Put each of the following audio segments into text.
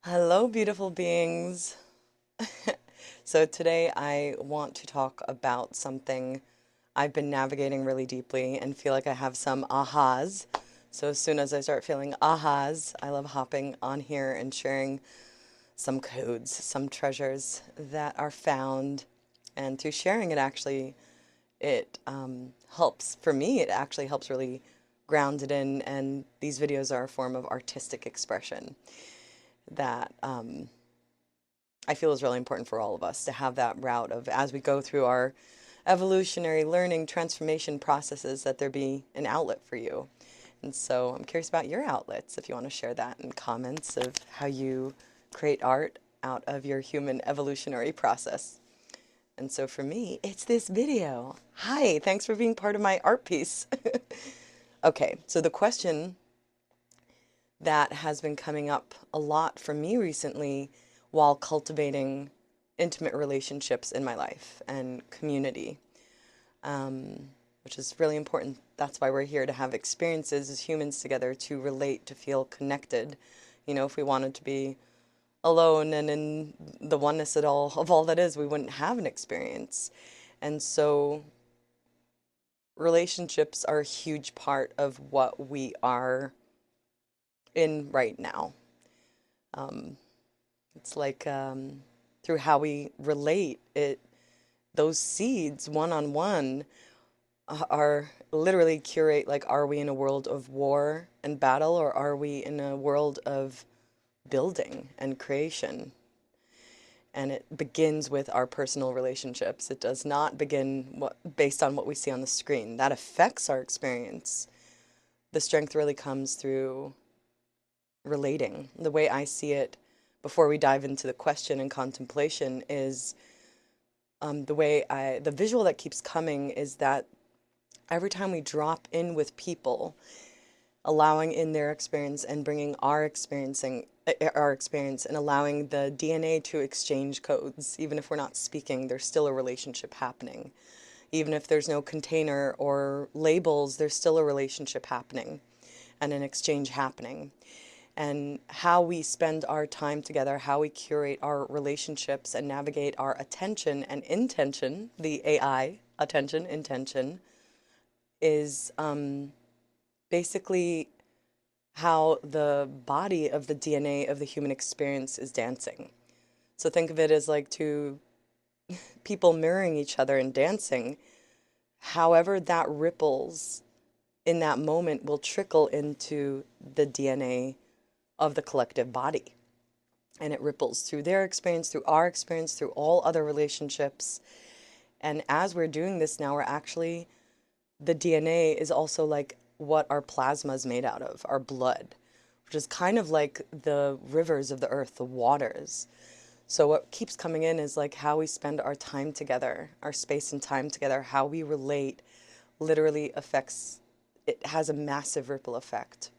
Hello, beautiful beings. So today I want to talk about something I've been navigating really deeply and feel like I have some ahas. So as soon as I start feeling ahas, I love hopping on here and sharing some codes, some treasures that are found. And through sharing it, actually, it helps. For me, it actually helps really ground it in. And these videos are a form of artistic expression that I feel is really important for all of us to have that route of as we go through our evolutionary learning transformation processes, that there be an outlet for you. And so I'm curious about your outlets, if you want to share that in comments of how you create art out of your human evolutionary process. And so for me, it's this video. Hi, thanks for being part of my art piece. Okay, so the question that has been coming up a lot for me recently while cultivating intimate relationships in my life and community, which is really important. That's why we're here, to have experiences as humans together, to relate, to feel connected. You know, if we wanted to be alone and in the oneness of all that is, we wouldn't have an experience. And so relationships are a huge part of what we are in right now. Um, It's like through how we relate it, those seeds one on one are literally curate, like, are we in a world of war and battle, or are we in a world of building and creation? And it begins with our personal relationships. It does not begin based on what we see on the screen. That affects our experience. The strength really comes through relating. The way I see it, before we dive into the question and contemplation, is the visual that keeps coming is that every time we drop in with people, allowing in their experience and bringing our experience, and allowing the DNA to exchange codes, even if we're not speaking, there's still a relationship happening. Even if there's no container or labels, there's still a relationship happening and an exchange happening. And how we spend our time together, how we curate our relationships and navigate our attention and intention, the AI, attention, intention, is basically how the body of the DNA of the human experience is dancing. So think of it as like two people mirroring each other and dancing. However that ripples in that moment will trickle into the DNA of the collective body. And it ripples through their experience, through our experience, through all other relationships. And as we're doing this now, we're actually, the DNA is also like what our plasma is made out of, our blood, which is kind of like the rivers of the earth, the waters. So what keeps coming in is like how we spend our time together, our space and time together, how we relate literally affects, it has a massive ripple effect.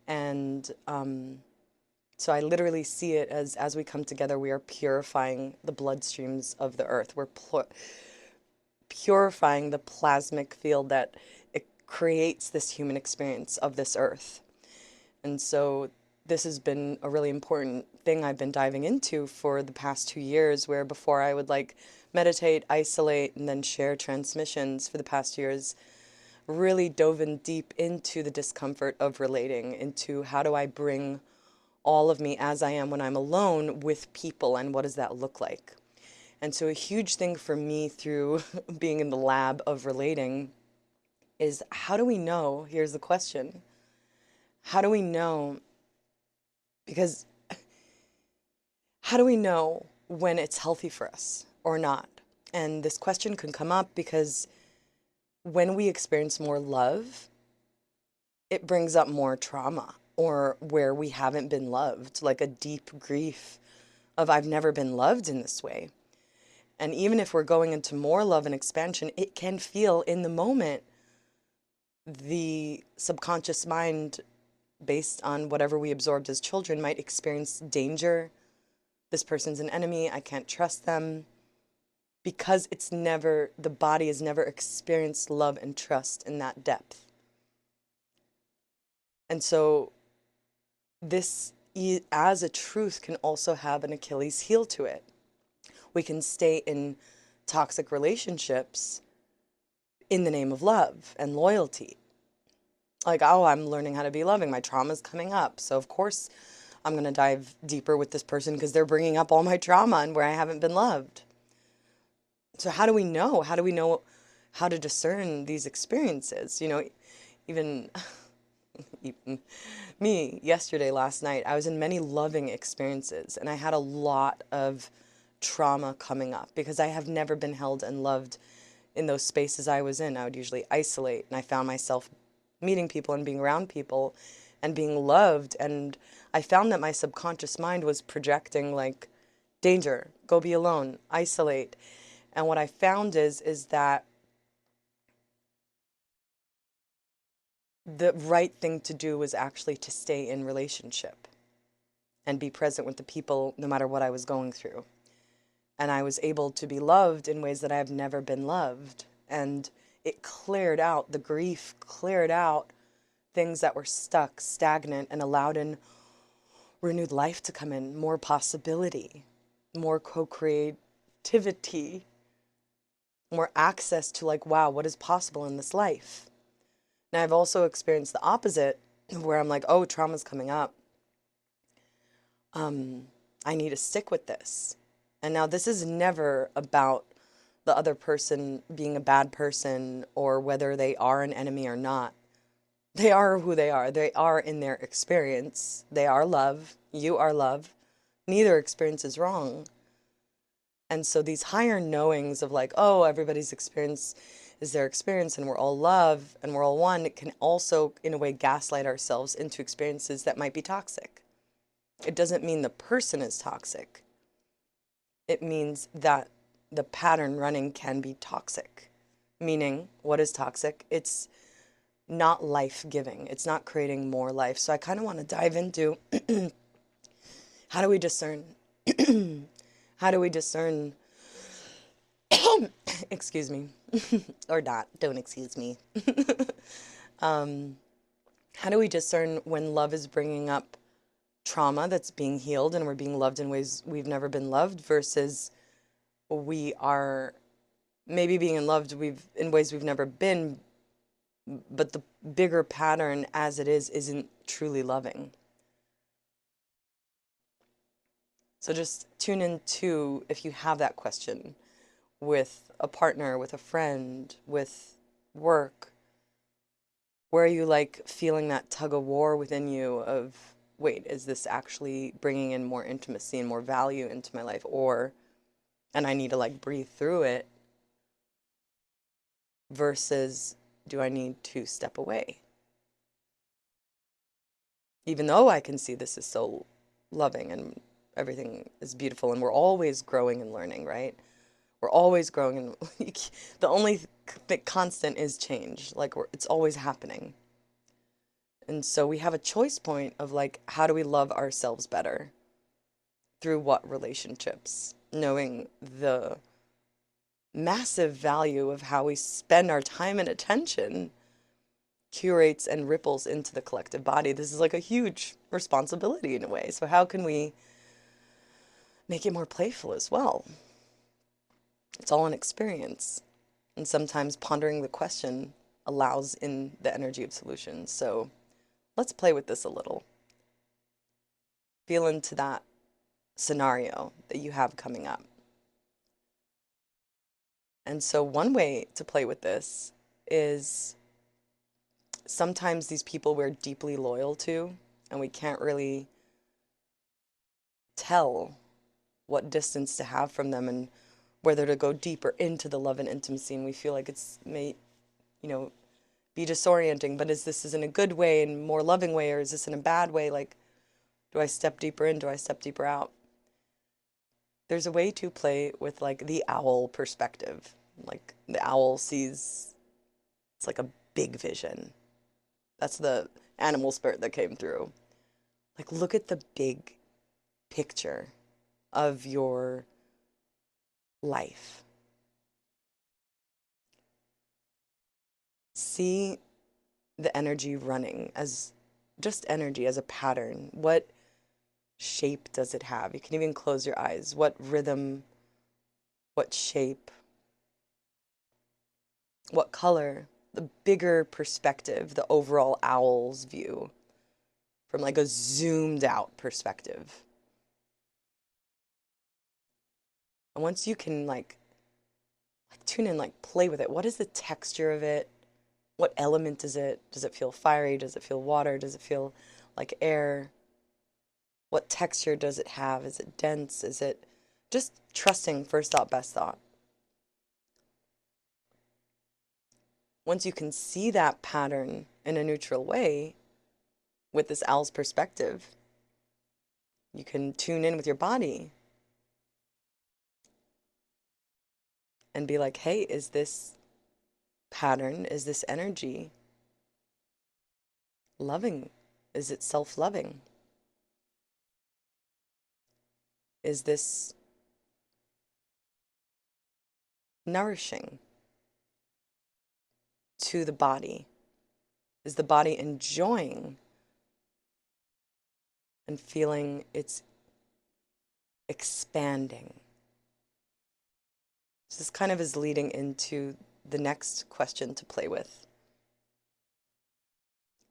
And so I literally see it as we come together, we are purifying the bloodstreams of the earth. We're purifying the plasmic field that it creates this human experience of this earth. And so this has been a really important thing I've been diving into for the past 2 years, where before I would like meditate, isolate, and then share transmissions. For the past years, really dove in deep into the discomfort of relating, into how do I bring all of me as I am when I'm alone with people, and what does that look like? And so a huge thing for me through being in the lab of relating is, how do we know? Here's the question. How do we know? Because how do we know when it's healthy for us or not? And this question can come up because when we experience more love, it brings up more trauma, or where we haven't been loved, like a deep grief of, I've never been loved in this way. And even if we're going into more love and expansion, it can feel in the moment, the subconscious mind, based on whatever we absorbed as children, might experience danger. This person's an enemy. I can't trust them. Because it's never, the body has never experienced love and trust in that depth. And so this, as a truth, can also have an Achilles heel to it. We can stay in toxic relationships in the name of love and loyalty. Like, oh, I'm learning how to be loving. My trauma's coming up. So, of course, I'm going to dive deeper with this person because they're bringing up all my trauma and where I haven't been loved. So, how do we know? How do we know how to discern these experiences? Even, even me yesterday, last night, I was in many loving experiences and I had a lot of trauma coming up because I have never been held and loved in those spaces I was in. I would usually isolate, and I found myself meeting people and being around people and being loved. And I found that my subconscious mind was projecting like danger, go be alone, isolate. And what I found is that the right thing to do was actually to stay in relationship and be present with the people no matter what I was going through. And I was able to be loved in ways that I have never been loved. And it cleared out the grief, cleared out things that were stuck, stagnant, and allowed in renewed life to come in, more possibility, more co-creativity, more access to like, wow, what is possible in this life? Now, I've also experienced the opposite where I'm like, oh, trauma's coming up. I need to stick with this. And now this is never about the other person being a bad person or whether they are an enemy or not. They are who they are. They are in their experience. They are love. You are love. Neither experience is wrong. And so these higher knowings of like, oh, everybody's experience is their experience and we're all love and we're all one, it can also, in a way, gaslight ourselves into experiences that might be toxic. It doesn't mean the person is toxic. It means that the pattern running can be toxic. Meaning, what is toxic? It's not life-giving. It's not creating more life. So I kind of want to dive into how do we discern? How do we discern? Excuse me. Or not. Don't excuse me. How do we discern when love is bringing up trauma that's being healed and we're being loved in ways we've never been loved versus we are maybe being in loved in ways we've never been, but the bigger pattern as it is isn't truly loving. So just tune into if you have that question with a partner, with a friend, with work. Where are you like feeling that tug of war within you of, wait, is this actually bringing in more intimacy and more value into my life? Or, and I need to like breathe through it versus do I need to step away? Even though I can see this is so loving and everything is beautiful and we're always growing and learning, right? We're always growing and the only constant is change. Like it's always happening. And so we have a choice point of like, how do we love ourselves better? Through what relationships? Knowing the massive value of how we spend our time and attention curates and ripples into the collective body. This is like a huge responsibility in a way. So how can we make it more playful as well? It's all an experience. And sometimes pondering the question allows in the energy of solutions. So let's play with this a little. Feel into that scenario that you have coming up. And so one way to play with this is sometimes these people we're deeply loyal to, and we can't really tell what distance to have from them and whether to go deeper into the love and intimacy. And we feel like it's may, be disorienting, but is this in a good way and more loving way, or is this in a bad way? Like, do I step deeper in? Do I step deeper out? There's a way to play with like the owl perspective. Like the owl sees, it's like a big vision. That's the animal spirit that came through. Like, look at the big picture of your life. See the energy running as just energy, as a pattern. What shape does it have? You can even close your eyes. What rhythm, what shape, what color? The bigger perspective, the overall owl's view from like a zoomed out perspective. And once you can like tune in, like play with it. What is the texture of it? What element is it? Does it feel fiery? Does it feel water? Does it feel like air? What texture does it have? Is it dense? Is it just trusting first thought, best thought? Once you can see that pattern in a neutral way with this owl's perspective, you can tune in with your body and be like, hey, is this pattern, is this energy loving? Is it self-loving? Is this nourishing to the body? Is the body enjoying and feeling it's expanding? So this kind of is leading into the next question to play with.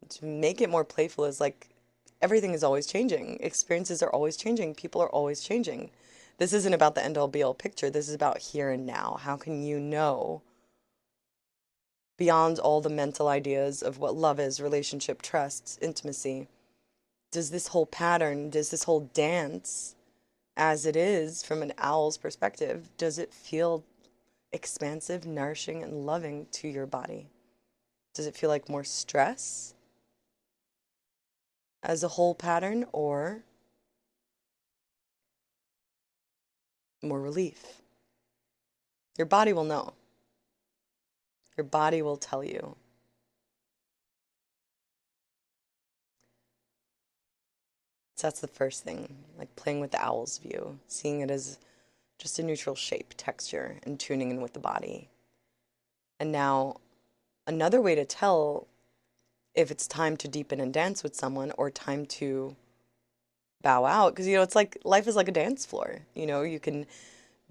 To make it more playful is like everything is always changing. Experiences are always changing. People are always changing. This isn't about the end all be all picture. This is about here and now. How can you know beyond all the mental ideas of what love is, relationship, trust, intimacy? Does this whole pattern, does this whole dance, as it is from an owl's perspective, does it feel expansive, nourishing, and loving to your body? Does it feel like more stress as a whole pattern or more relief? Your body will know. Your body will tell you. So that's the first thing, like playing with the owl's view, seeing it as just a neutral shape, texture, and tuning in with the body. And now, another way to tell if it's time to deepen and dance with someone or time to bow out, because it's like life is like a dance floor. You can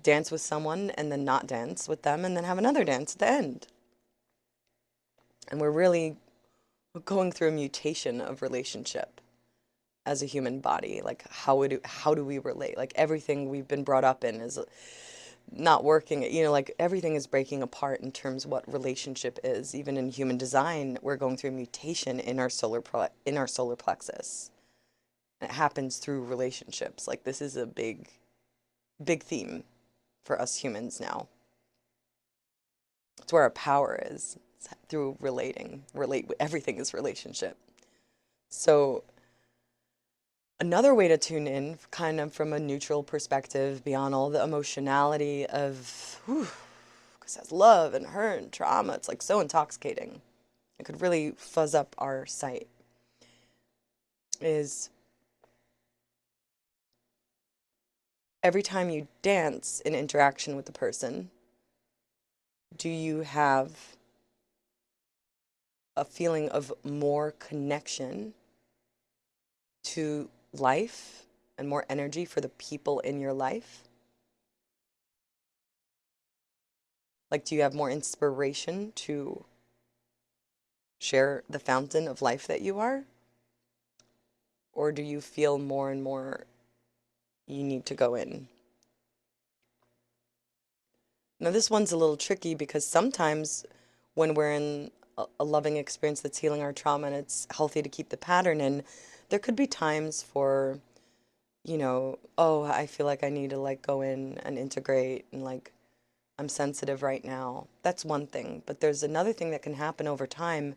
dance with someone and then not dance with them and then have another dance at the end. And we're really going through a mutation of relationship as a human body. Like how do we relate? Like everything we've been brought up in is not working. Like everything is breaking apart in terms of what relationship is. Even in human design, we're going through a mutation in our solar plexus. And it happens through relationships. Like this is a big theme for us humans now. It's where our power is. It's through relating. Everything is relationship. So another way to tune in, kind of from a neutral perspective, beyond all the emotionality of, because that's love and hurt and trauma, it's like so intoxicating. It could really fuzz up our sight. Is every time you dance in interaction with the person, do you have a feeling of more connection to life and more energy for the people in your life? Like, do you have more inspiration to share the fountain of life that you are? Or do you feel more and more you need to go in? Now, this one's a little tricky because sometimes when we're in a loving experience that's healing our trauma and it's healthy to keep the pattern in, there could be times for, oh, I feel like I need to like go in and integrate and like I'm sensitive right now. That's one thing. But there's another thing that can happen over time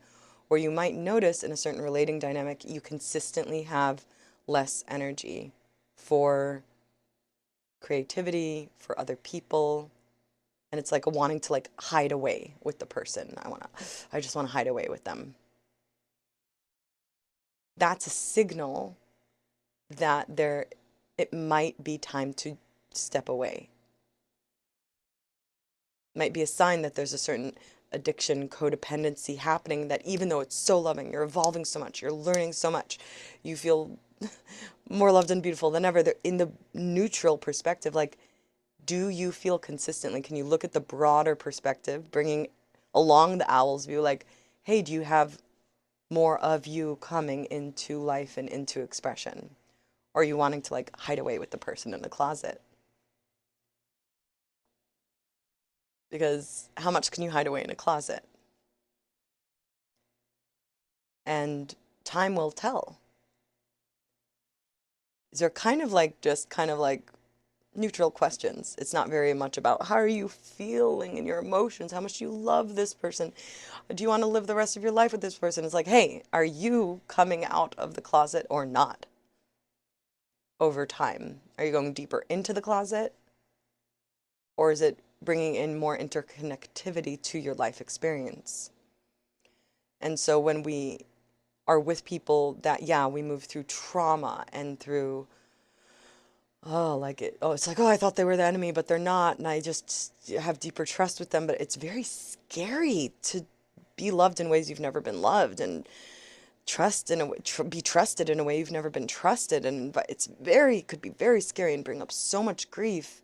where you might notice in a certain relating dynamic, you consistently have less energy for creativity, for other people. And it's like a wanting to like hide away with the person. I just want to hide away with them. That's a signal that it might be time to step away. Might be a sign that there's a certain addiction, codependency happening that even though it's so loving, you're evolving so much, you're learning so much, you feel more loved and beautiful than ever. They're in the neutral perspective, like, do you feel consistently? Can you look at the broader perspective, bringing along the owl's view, like, hey, do you have more of you coming into life and into expression? Or are you wanting to like hide away with the person in the closet? Because how much can you hide away in a closet? And time will tell. These are kind of like just kind of like neutral questions. It's not very much about how are you feeling in your emotions, how much do you love this person, do you want to live the rest of your life with this person? It's like, hey, are you coming out of the closet or not over time? Are you going deeper into the closet, or is it bringing in more interconnectivity to your life experience? And so when we are with people that, yeah, we move through trauma and through, it's like, oh, I thought they were the enemy, but they're not. And I just have deeper trust with them. But it's very scary to be loved in ways you've never been loved, and trust in a way, be trusted in a way you've never been trusted. And but it's very, could be very scary and bring up so much grief.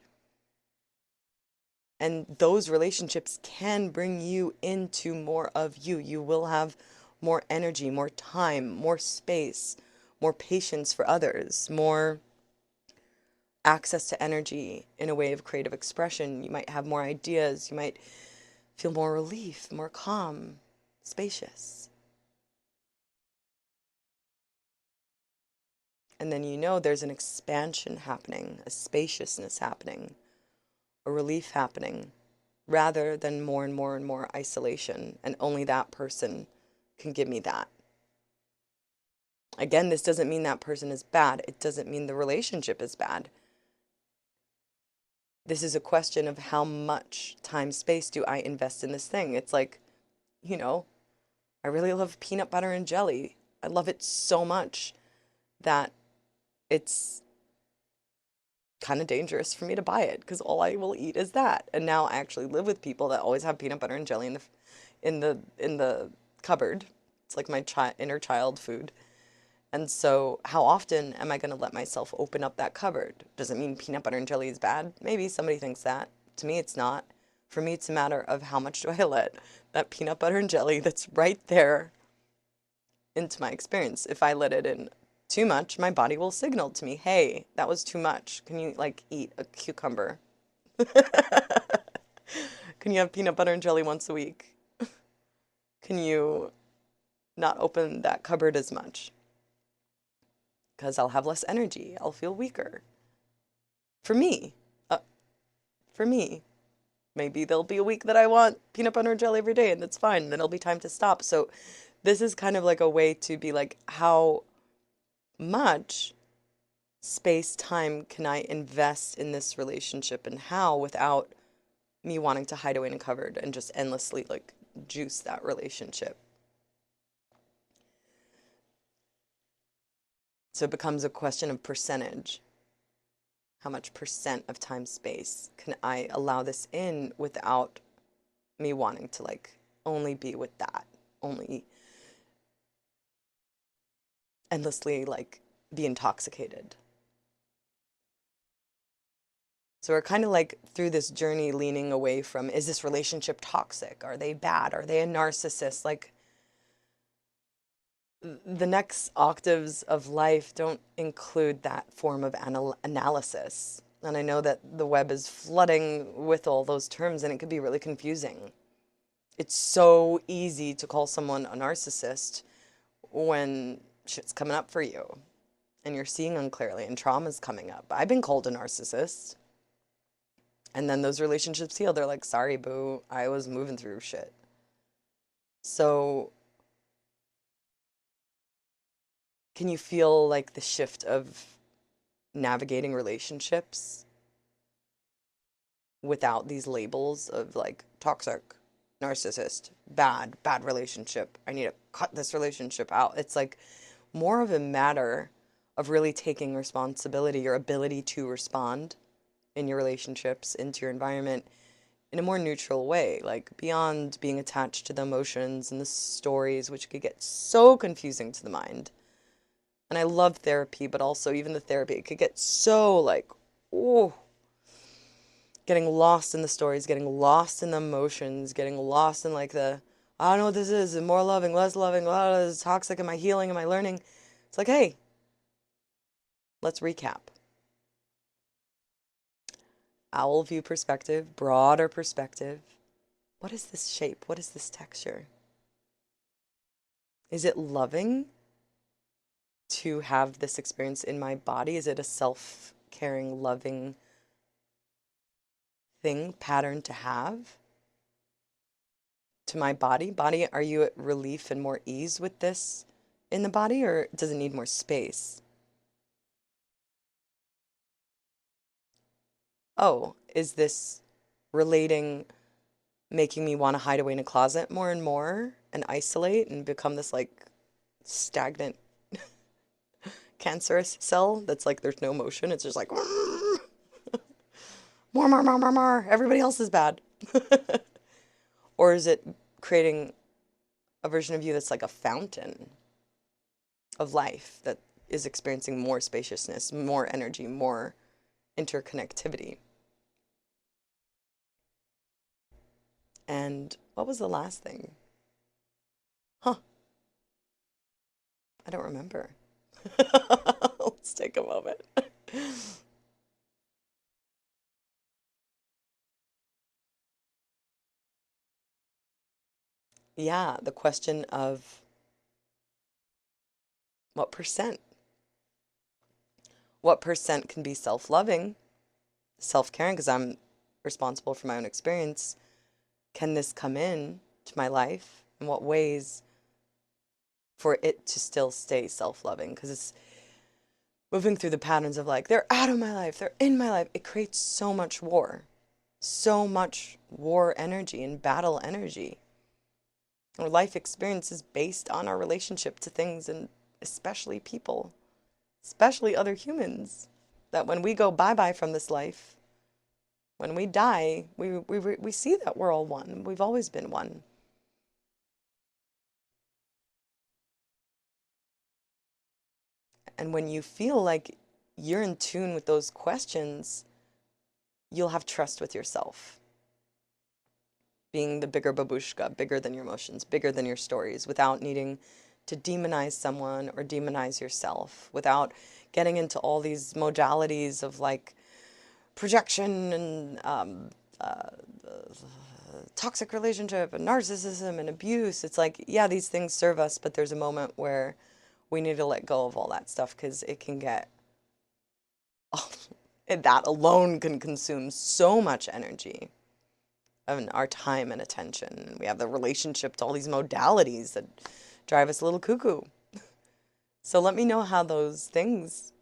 And those relationships can bring you into more of you. You will have more energy, more time, more space, more patience for others, more access to energy in a way of creative expression. You might have more ideas. You might feel more relief, more calm, spacious. And then you know there's an expansion happening, a spaciousness happening, a relief happening, rather than more and more and more isolation, and only that person can give me that. Again, this doesn't mean that person is bad. It doesn't mean the relationship is bad. This is a question of how much time, space do I invest in this thing? It's like, you know, I really love peanut butter and jelly. I love it so much that it's kind of dangerous for me to buy it because all I will eat is that. And now I actually live with people that always have peanut butter and jelly in the cupboard. It's like my inner child food. And so, how often am I going to let myself open up that cupboard? Does it mean peanut butter and jelly is bad? Maybe somebody thinks that. To me, it's not. For me, it's a matter of how much do I let that peanut butter and jelly that's right there into my experience. If I let it in too much, my body will signal to me, hey, that was too much. Can you like eat a cucumber? Can you have peanut butter and jelly once a week? Can you not open that cupboard as much? Because I'll have less energy. I'll feel weaker. For me, uh, for me, maybe there'll be a week that I want peanut butter and jelly every day, and that's fine. Then it'll be time to stop. So this is kind of like a way to be like, how much space, time can I invest in this relationship, and how without me wanting to hide away in a cupboard and just endlessly like juice that relationship. So it becomes a question of percentage. How much percent of time space can I allow this in without me wanting to like only be with that, only endlessly like be intoxicated. So we're kind of like through this journey leaning away from, is this relationship toxic? Are they bad? Are they a narcissist? Like the next octaves of life don't include that form of analysis. And I know that the web is flooding with all those terms, and it could be really confusing. It's so easy to call someone a narcissist when shit's coming up for you and you're seeing unclearly and trauma's coming up. I've been called a narcissist. And then those relationships heal. They're like, sorry, boo, I was moving through shit. So can you feel like the shift of navigating relationships without these labels of like toxic, narcissist, bad relationship? I need to cut this relationship out. It's like more of a matter of really taking responsibility, your ability to respond in your relationships, into your environment in a more neutral way, like beyond being attached to the emotions and the stories, which could get so confusing to the mind. And I love therapy, but also even the therapy, it could get so like, oh, getting lost in the stories, getting lost in the emotions, getting lost in like the, I don't know what this is, more loving, blah, is toxic, am I healing, am I learning? It's like, hey, let's recap. Owl view perspective, broader perspective. What is this shape? What is this texture? Is it loving to have this experience in my body? Is it a self-caring, loving thing, pattern to have to my body? Body, are you at relief and more ease with this in the body, or does it need more space? Oh, is this relating, making me want to hide away in a closet more and more and isolate and become this like stagnant cancerous cell that's like there's no motion. It's just like more. Everybody else is bad. Or is it creating a version of you that's like a fountain of life that is experiencing more spaciousness, more energy, more interconnectivity? And what was the last thing? Huh, I don't remember. Let's take a moment. Yeah, the question of what percent? What percent can be self-loving, self-caring, because I'm responsible for my own experience? Can this come in to my life? In what ways for it to still stay self-loving? Because it's moving through the patterns of like, they're out of my life, they're in my life. It creates so much war energy and battle energy. Our life experience is based on our relationship to things and especially people, especially other humans. That when we go bye-bye from this life, when we die, we see that we're all one. We've always been one. And when you feel like you're in tune with those questions, you'll have trust with yourself. Being the bigger babushka, bigger than your emotions, bigger than your stories, without needing to demonize someone or demonize yourself, without getting into all these modalities of like projection and toxic relationship and narcissism and abuse. It's like, yeah, these things serve us, but there's a moment where we need to let go of all that stuff because it can get, oh, that alone can consume so much energy and our time and attention. And we have the relationship to all these modalities that drive us a little cuckoo. So let me know how those things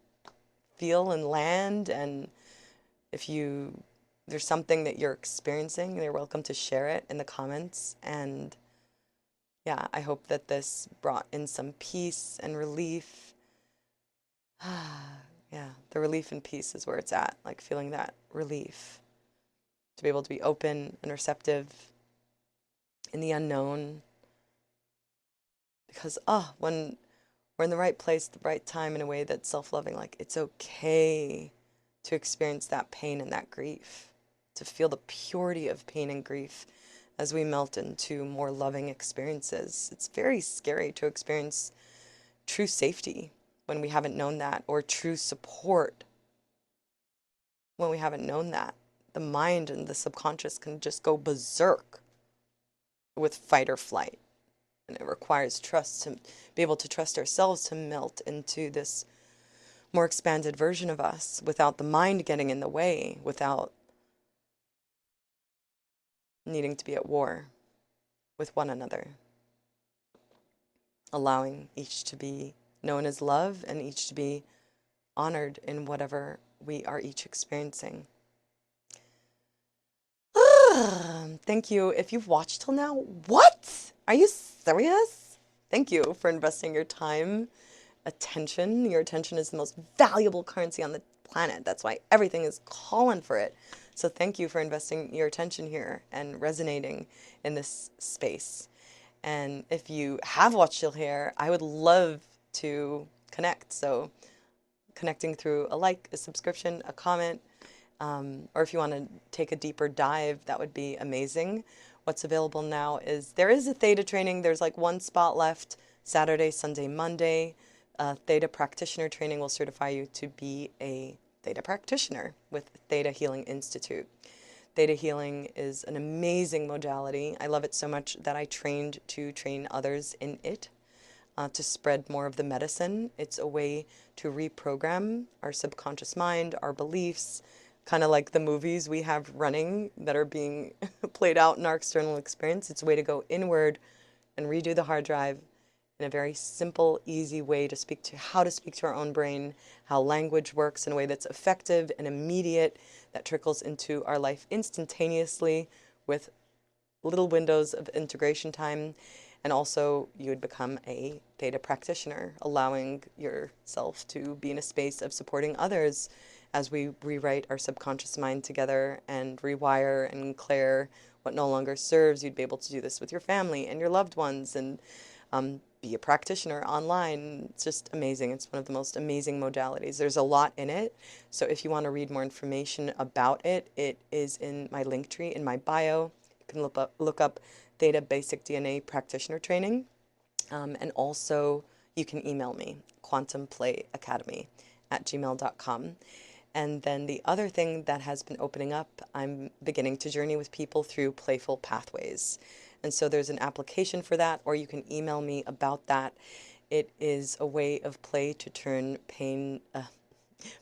feel and land, and if there's something that you're experiencing, you're welcome to share it in the comments. And yeah, I hope that this brought in some peace and relief. Yeah, the relief and peace is where it's at, like feeling that relief to be able to be open and receptive in the unknown. Because, when we're in the right place, the right time, in a way that's self-loving, like it's okay to experience that pain and that grief, to feel the purity of pain and grief as we melt into more loving experiences. It's very scary to experience true safety when we haven't known that, or true support when we haven't known that. The mind and the subconscious can just go berserk with fight or flight. And it requires trust to be able to trust ourselves to melt into this more expanded version of us without the mind getting in the way, without needing to be at war with one another, allowing each to be known as love and each to be honored in whatever we are each experiencing. Thank you. If you've watched till now, what? Are you serious? Thank you for investing your time, attention. Your attention is the most valuable currency on the planet. That's why everything is calling for it. So thank you for investing your attention here and resonating in this space. And if you have watched till here, I would love to connect. So connecting through a like, a subscription, a comment, or if you want to take a deeper dive, that would be amazing. What's available now is there is a Theta training. There's like one spot left, Saturday, Sunday, Monday. Theta Practitioner training will certify you to be a Theta Practitioner with Theta Healing Institute. Theta healing is an amazing modality. I love it so much that I trained to train others in it, to spread more of the medicine. It's a way to reprogram our subconscious mind, our beliefs, kind of like the movies we have running that are being played out in our external experience. It's a way to go inward and redo the hard drive in a very simple, easy way to speak to how to speak to our own brain, how language works in a way that's effective and immediate, that trickles into our life instantaneously with little windows of integration time. And also you would become a Theta practitioner, allowing yourself to be in a space of supporting others as we rewrite our subconscious mind together and rewire and clear what no longer serves. You'd be able to do this with your family and your loved ones, and be a practitioner online. It's just amazing. It's one of the most amazing modalities. There's a lot in it. So if you want to read more information about it, it is in my Linktree in my bio. You can look up Theta Basic DNA Practitioner Training. And also you can email me, QuantumPlayAcademy@gmail.com. And then the other thing that has been opening up, I'm beginning to journey with people through playful pathways. And so there's an application for that, or you can email me about that. It is a way of play to turn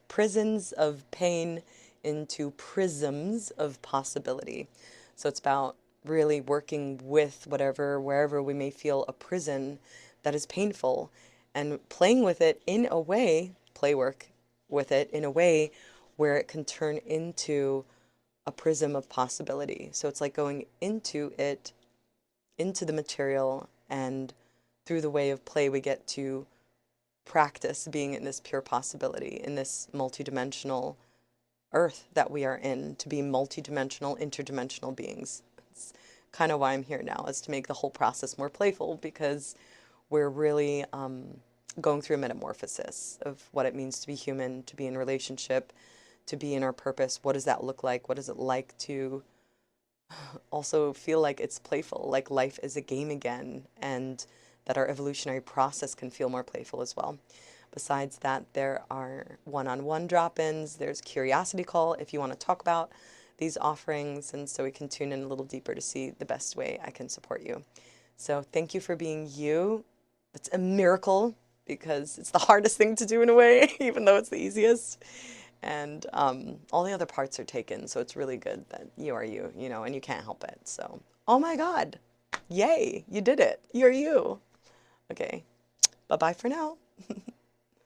prisons of pain into prisms of possibility. So it's about really working with wherever we may feel a prison that is painful, and playing with it in a way, play work with it in a way where it can turn into a prism of possibility. So it's like going into it, into the material, and through the way of play, we get to practice being in this pure possibility, in this multidimensional earth that we are in, to be multidimensional, interdimensional beings. It's kind of why I'm here now, is to make the whole process more playful, because we're really going through a metamorphosis of what it means to be human, to be in relationship, to be in our purpose. What does that look like? What is it like to also feel like it's playful, like life is a game again, and that our evolutionary process can feel more playful as well. Besides that, there are one-on-one drop-ins. There's Curiosity Call if you want to talk about these offerings, and so we can tune in a little deeper to see the best way I can support you. So thank you for being you. It's a miracle, because it's the hardest thing to do in a way, even though it's the easiest. And all the other parts are taken, so it's really good that you are you, and you can't help it. So, oh my God, yay, you did it. You're you. Okay, bye-bye for now.